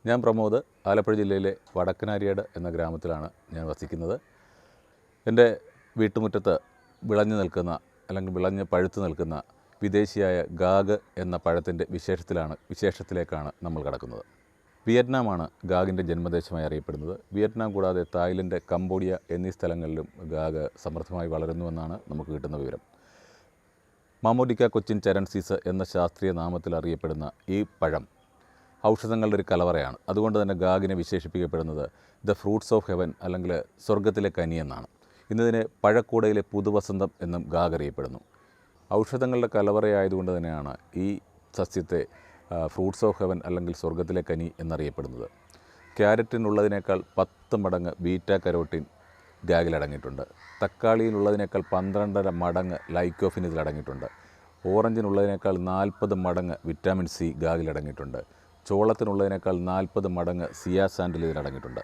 ഞാൻ പ്രമോദ്, ആലപ്പുഴ ജില്ലയിലെ വടക്കനാരിയാട് എന്ന ഗ്രാമത്തിലാണ് ഞാൻ വസിക്കുന്നത്. എൻ്റെ വീട്ടുമുറ്റത്ത് വിളഞ്ഞു നിൽക്കുന്ന അല്ലെങ്കിൽ വിളഞ്ഞ് പഴുത്തു നിൽക്കുന്ന വിദേശിയായ ഗാഗ് എന്ന പഴത്തിൻ്റെ വിശേഷത്തിലേക്കാണ് നമ്മൾ കടക്കുന്നത്. വിയറ്റ്നാമാണ് ഗാഗിൻ്റെ ജന്മദേശമായി അറിയപ്പെടുന്നത്. വിയറ്റ്നാം കൂടാതെ തായ്ലൻഡ്, കംബോഡിയ എന്നീ സ്ഥലങ്ങളിലും ഗാഗ് സമൃദ്ധമായി വളരുന്നുവെന്നാണ് നമുക്ക് കിട്ടുന്ന വിവരം. മാമോഡിക്ക കൊച്ചിൻ ചെരൻസീസ് എന്ന ശാസ്ത്രീയ നാമത്തിൽ അറിയപ്പെടുന്ന ഈ പഴം ഔഷധങ്ങളുടെ ഒരു കലവറയാണ്. അതുകൊണ്ട് തന്നെ ഗാഗിനെ വിശേഷിപ്പിക്കപ്പെടുന്നത് ദ ഫ്രൂട്ട്സ് ഓഫ് ഹെവൻ അല്ലെങ്കിൽ സ്വർഗത്തിലെ കനി എന്നാണ്. ഇന്നതിനെ പഴക്കൂടയിലെ പുതുവസന്തം എന്നും ഗാഗ് അറിയപ്പെടുന്നു. ഔഷധങ്ങളുടെ കലവറയായതുകൊണ്ട് തന്നെയാണ് ഈ സസ്യത്തെ ഫ്രൂട്ട്സ് ഓഫ് ഹെവൻ അല്ലെങ്കിൽ സ്വർഗത്തിലെ കനി എന്നറിയപ്പെടുന്നത്. ക്യാരറ്റിനുള്ളതിനേക്കാൾ 10 മടങ്ങ് ബീറ്റാ കരോട്ടിൻ ഗാഗിലടങ്ങിയിട്ടുണ്ട്. തക്കാളിയിലുള്ളതിനേക്കാൾ 12.5 മടങ്ങ് ലൈക്കോഫിൻ ഇതിലടങ്ങിയിട്ടുണ്ട്. ഓറഞ്ചിനുള്ളതിനേക്കാൾ 40 മടങ്ങ് വിറ്റാമിൻ സി ഗാഗിലടങ്ങിയിട്ടുണ്ട്. ചോളത്തിനുള്ളതിനേക്കാൾ 40 മടങ്ങ് സിയാസാൻഡിൽ ഇതിലടങ്ങിയിട്ടുണ്ട്.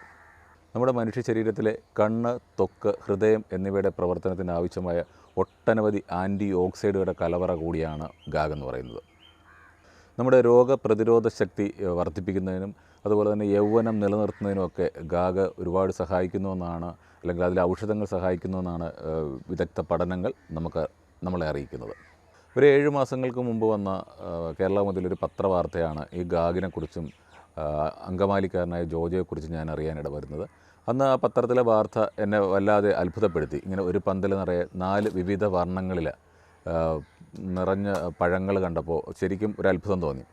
നമ്മുടെ മനുഷ്യ ശരീരത്തിലെ കണ്ണ്, ത്വക്ക്, ഹൃദയം എന്നിവയുടെ പ്രവർത്തനത്തിന് ആവശ്യമായ ഒട്ടനവധി ആൻറ്റി ഓക്സൈഡുകളുടെ കലവറ കൂടിയാണ് ഗാഗ് എന്ന് പറയുന്നത്. നമ്മുടെ രോഗപ്രതിരോധ ശക്തി വർദ്ധിപ്പിക്കുന്നതിനും അതുപോലെ തന്നെ യൗവനം നിലനിർത്തുന്നതിനുമൊക്കെ ഗാഗ് ഒരുപാട് സഹായിക്കുന്നുവെന്നാണ്, അല്ലെങ്കിൽ അതിലെ ഔഷധങ്ങൾ സഹായിക്കുന്നുവെന്നാണ് വിദഗ്ധ പഠനങ്ങൾ നമ്മളെ അറിയിക്കുന്നത്. ഒരു 7 മാസങ്ങൾക്ക് മുമ്പ് വന്ന കേരള മുതലൊരു പത്രവാർത്തയാണ് ഈ ഗാഗിനെക്കുറിച്ചും അങ്കമാലിക്കാരനായ ജോജോയെക്കുറിച്ച് ഞാൻ അറിയാനിട വരുന്നത്. അന്ന് ആ പത്രത്തിലെ വാർത്ത എന്നെ വല്ലാതെ അത്ഭുതപ്പെടുത്തി. ഇങ്ങനെ ഒരു പന്തൽ നിറയെ 4 വിവിധ വർണ്ണങ്ങളിൽ നിറഞ്ഞ പഴങ്ങൾ കണ്ടപ്പോൾ ശരിക്കും ഒരു അത്ഭുതം തോന്നി.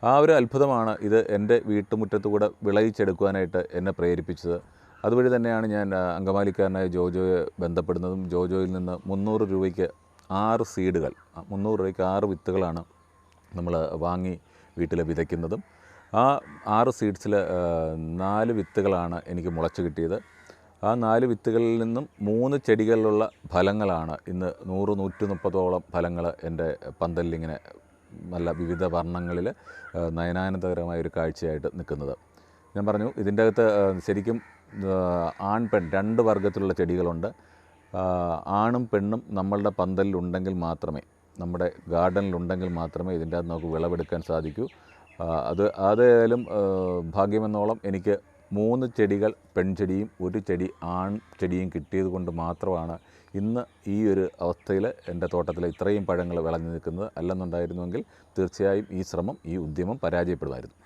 ആ ഒരു അത്ഭുതമാണ് ഇത് എൻ്റെ വീട്ടുമുറ്റത്തുകൂടെ വിളയിച്ചെടുക്കുവാനായിട്ട് എന്നെ പ്രേരിപ്പിച്ചത്. അതുവഴി തന്നെയാണ് ഞാൻ അങ്കമാലിക്കാരനായ ജോജോയെ ബന്ധപ്പെടുന്നതും ജോജോയിൽ നിന്ന് 300 രൂപയ്ക്ക് 6 സീഡുകൾ, 300 രൂപയ്ക്ക് 6 വിത്തുകളാണ് നമ്മൾ വാങ്ങി വീട്ടിൽ വിതയ്ക്കുന്നതും. ആ 6 സീഡ്സിൽ 4 വിത്തുകളാണ് എനിക്ക് മുളച്ച് കിട്ടിയത്. ആ 4 വിത്തുകളിൽ നിന്നും 3 ചെടികളിലുള്ള ഫലങ്ങളാണ് ഇന്ന് 100-130ഓളം ഫലങ്ങൾ എൻ്റെ പന്തലിലിങ്ങനെ നല്ല വിവിധ വർണ്ണങ്ങളിൽ നയനാനന്ദകരമായ ഒരു കാഴ്ചയായിട്ട് നിൽക്കുന്നത്. ഞാൻ പറഞ്ഞു, ഇതിൻ്റെ അകത്ത് ശരിക്കും ആൺ പെൺ 2 വർഗ്ഗത്തിലുള്ള ചെടികളുണ്ട്. ആണും പെണ്ണും നമ്മളുടെ പന്തലിലുണ്ടെങ്കിൽ മാത്രമേ, നമ്മുടെ ഗാർഡനിലുണ്ടെങ്കിൽ മാത്രമേ ഇതിൻ്റെ അകത്ത് നമുക്ക് വിളവെടുക്കാൻ സാധിക്കൂ. അതായാലും ഭാഗ്യമെന്നോളം എനിക്ക് 3 ചെടികൾ പെൺചെടിയും 1 ചെടി ആൺ ചെടിയും കിട്ടിയത് കൊണ്ട് മാത്രമാണ് ഇന്ന് ഈ ഒരു അവസ്ഥയിൽ എൻ്റെ തോട്ടത്തിൽ ഇത്രയും പഴങ്ങൾ വിളഞ്ഞു നിൽക്കുന്നത്. അല്ലെന്നുണ്ടായിരുന്നുവെങ്കിൽ തീർച്ചയായും ഈ ശ്രമം, ഈ ഉദ്യമം പരാജയപ്പെടുമായിരുന്നു.